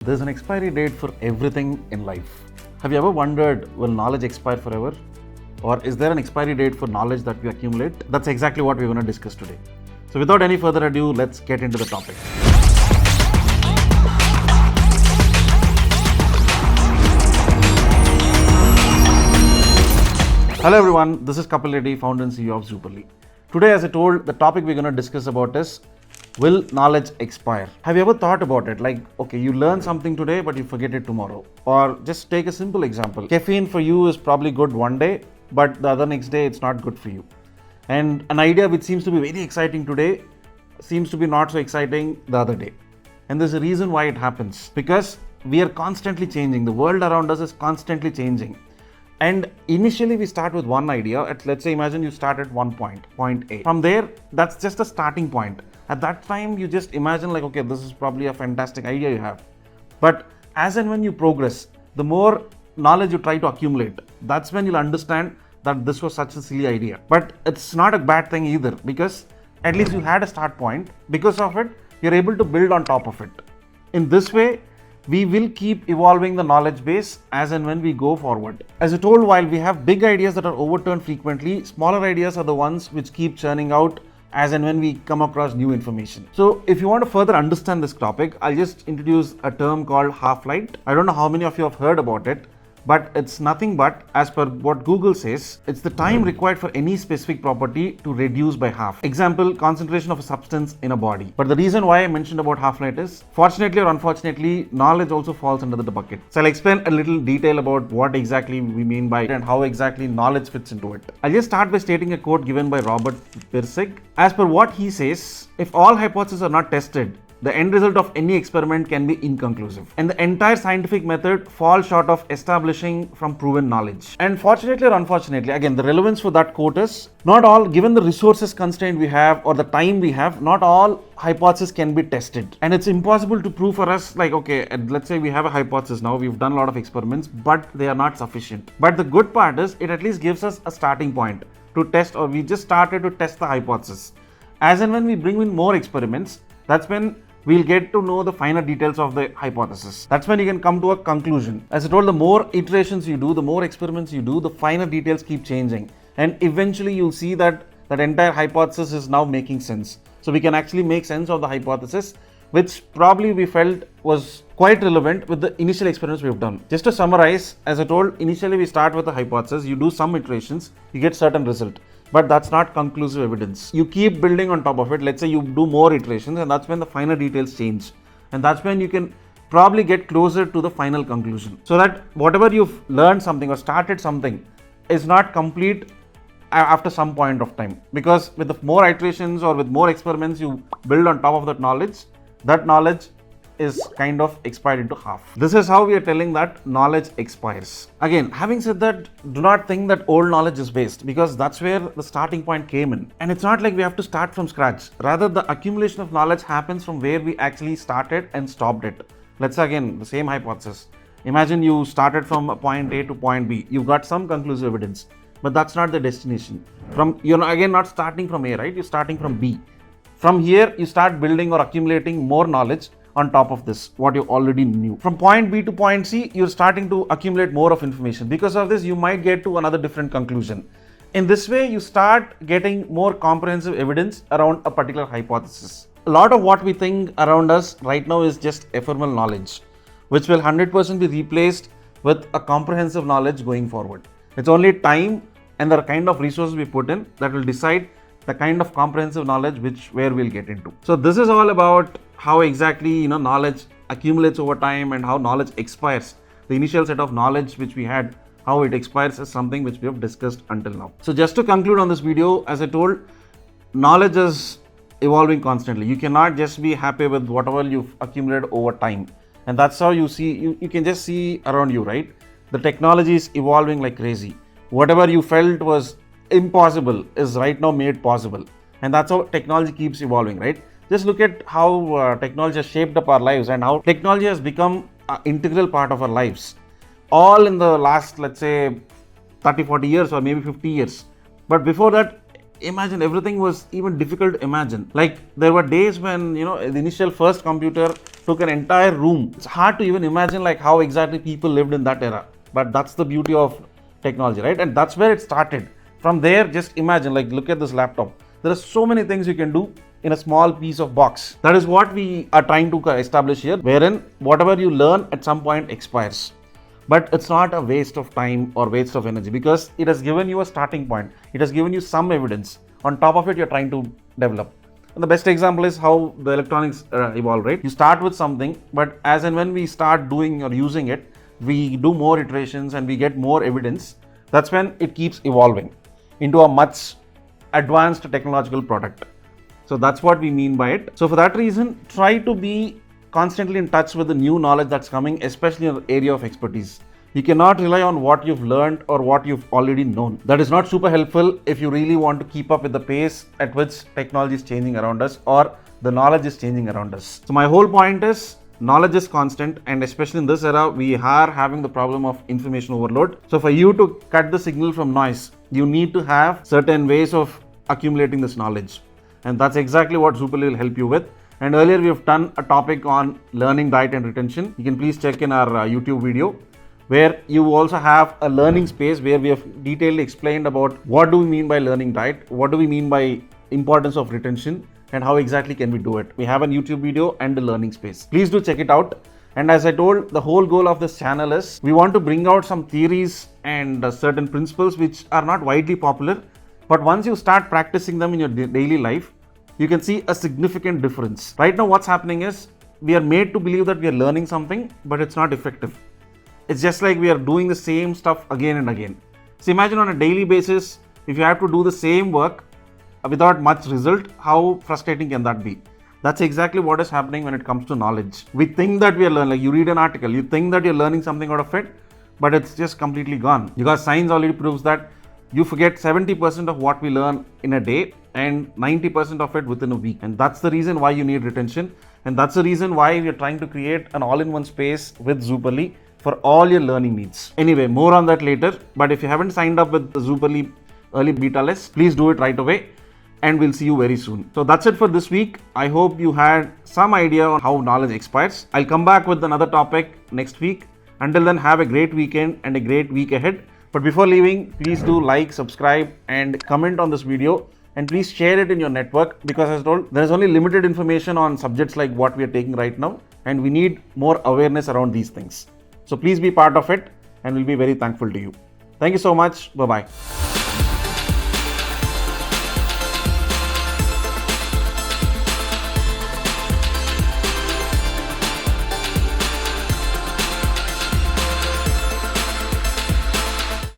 There's an expiry date for everything in life. Have you ever wondered, will knowledge expire forever? Or is there an expiry date for knowledge that we accumulate? That's exactly what we're going to discuss today. So without any further ado, let's get into the topic. Hello everyone, this is Kapil Reddy, founder and CEO of Superly. Today, as I told, the topic we're going to discuss about is, will knowledge expire? Have you ever thought about it? Like, okay, you learn something today, but you forget it tomorrow. Or just take a simple example. Caffeine for you is probably good one day, but the other next day it's not good for you. And an idea which seems to be very exciting today seems to be not so exciting the other day. And there's a reason why it happens. Because we are constantly changing. The world around us is constantly changing. And initially we start with one idea. Let's say, imagine you start at one point A. From there, that's just a starting point. At that time, you just imagine like, okay, this is probably a fantastic idea you have. But as and when you progress, the more knowledge you try to accumulate, that's when you'll understand that this was such a silly idea. But it's not a bad thing either, because at least you had a start point. Because of it, you're able to build on top of it. In this way, we will keep evolving the knowledge base as and when we go forward. As I told, while we have big ideas that are overturned frequently, smaller ideas are the ones which keep churning out as and when we come across new information. So if you want to further understand this topic, I'll just introduce a term called half-life. I don't know how many of you have heard about it, but it's nothing but, as per what Google says, it's the time required for any specific property to reduce by half. Example, concentration of a substance in a body. But the reason why I mentioned about half-life is, fortunately or unfortunately, knowledge also falls under the bucket. So I'll explain a little detail about what exactly we mean by it and how exactly knowledge fits into it. I'll just start by stating a quote given by Robert Pirsig. As per what he says, if all hypotheses are not tested, the end result of any experiment can be inconclusive, and the entire scientific method falls short of establishing from proven knowledge. And fortunately or unfortunately, again, the relevance for that quote is, not all, given the resources constraint we have or the time we have, not all hypotheses can be tested. And it's impossible to prove for us, like, okay, let's say we have a hypothesis now, we've done a lot of experiments, but they are not sufficient. But the good part is, it at least gives us a starting point to test, or we just started to test the hypothesis. As and when we bring in more experiments, that's when we'll get to know the finer details of the hypothesis. That's when you can come to a conclusion. As I told, the more iterations you do, the more experiments you do, the finer details keep changing. And eventually you'll see that that entire hypothesis is now making sense. So we can actually make sense of the hypothesis, which probably we felt was quite relevant with the initial experiments we've done. Just to summarize, as I told, initially we start with a hypothesis, you do some iterations, you get certain result. But that's not conclusive evidence. You keep building on top of it. Let's say you do more iterations, and that's when the finer details change. And that's when you can probably get closer to the final conclusion. So that whatever you've learned something or started something is not complete after some point of time. Because with the more iterations or with more experiments you build on top of that knowledge is kind of expired into half. This is how we are telling that knowledge expires. Again, having said that, do not think that old knowledge is waste, because that's where the starting point came in. And it's not like we have to start from scratch. Rather, the accumulation of knowledge happens from where we actually started and stopped it. Let's say again, the same hypothesis. Imagine you started from point A to point B. You've got some conclusive evidence, but that's not the destination. You're again not starting from A, right? You're starting from B. From here, you start building or accumulating more knowledge on top of this, what you already knew. From point B to point C, you're starting to accumulate more of information. Because of this, you might get to another different conclusion. In this way, you start getting more comprehensive evidence around a particular hypothesis. A lot of what we think around us right now is just ephemeral knowledge, which will 100% be replaced with a comprehensive knowledge going forward. It's only time and the kind of resources we put in that will decide the kind of comprehensive knowledge where we'll get into. So this is all about how exactly knowledge accumulates over time and how knowledge expires. The initial set of knowledge which we had, how it expires, is something which we have discussed until now. So just to conclude on this video, as I told, knowledge is evolving constantly. You cannot just be happy with whatever you've accumulated over time. And that's how you see, you can just see around you, right? The technology is evolving like crazy. Whatever you felt was impossible is right now made possible. And that's how technology keeps evolving, right? Just look at how technology has shaped up our lives and how technology has become an integral part of our lives. All in the last, let's say, 30, 40 years or maybe 50 years. But before that, imagine, everything was even difficult to imagine. Like, there were days when, the initial first computer took an entire room. It's hard to even imagine like how exactly people lived in that era. But that's the beauty of technology, right? And that's where it started. From there, just imagine, like, look at this laptop. There are so many things you can do in a small piece of box. That is what we are trying to establish here, wherein whatever you learn at some point expires. But it's not a waste of time or waste of energy, because it has given you a starting point. It has given you some evidence. On top of it, you're trying to develop. And the best example is how the electronics evolve, right? You start with something, but as and when we start doing or using it, we do more iterations and we get more evidence. That's when it keeps evolving into a much advanced technological product. So that's what we mean by it. So for that reason, try to be constantly in touch with the new knowledge that's coming, especially in the area of expertise. You cannot rely on what you've learned or what you've already known. That is not super helpful if you really want to keep up with the pace at which technology is changing around us or the knowledge is changing around us. So my whole point is, knowledge is constant, and especially in this era, we are having the problem of information overload. So for you to cut the signal from noise, you need to have certain ways of accumulating this knowledge. And that's exactly what Zoopally will help you with. And earlier we have done a topic on learning, diet and retention. You can please check in our YouTube video, where you also have a learning space where we have detailedly explained about what do we mean by learning diet, what do we mean by importance of retention, and how exactly can we do it. We have a YouTube video and a learning space. Please do check it out. And as I told, the whole goal of this channel is we want to bring out some theories and certain principles which are not widely popular, but once you start practicing them in your daily life, you can see a significant difference. Right now what's happening is we are made to believe that we are learning something, but it's not effective. It's just like we are doing the same stuff again and again. So imagine on a daily basis, if you have to do the same work without much result, how frustrating can that be? That's exactly what is happening when it comes to knowledge. We think that we are learning, like you read an article, you think that you're learning something out of it, but it's just completely gone. Because science already proves that you forget 70% of what we learn in a day and 90% of it within a week. And that's the reason why you need retention. And that's the reason why we're trying to create an all-in-one space with Zoopally for all your learning needs. Anyway, more on that later. But if you haven't signed up with the Zoopally early beta list, please do it right away. And we'll see you very soon. So that's it for this week. I hope you had some idea on how knowledge expires. I'll come back with another topic next week. Until then, have a great weekend and a great week ahead. But before leaving, please do like, subscribe and comment on this video. And please share it in your network, because as I told, there is only limited information on subjects like what we are taking right now. And we need more awareness around these things. So please be part of it, and we'll be very thankful to you. Thank you so much. Bye-bye.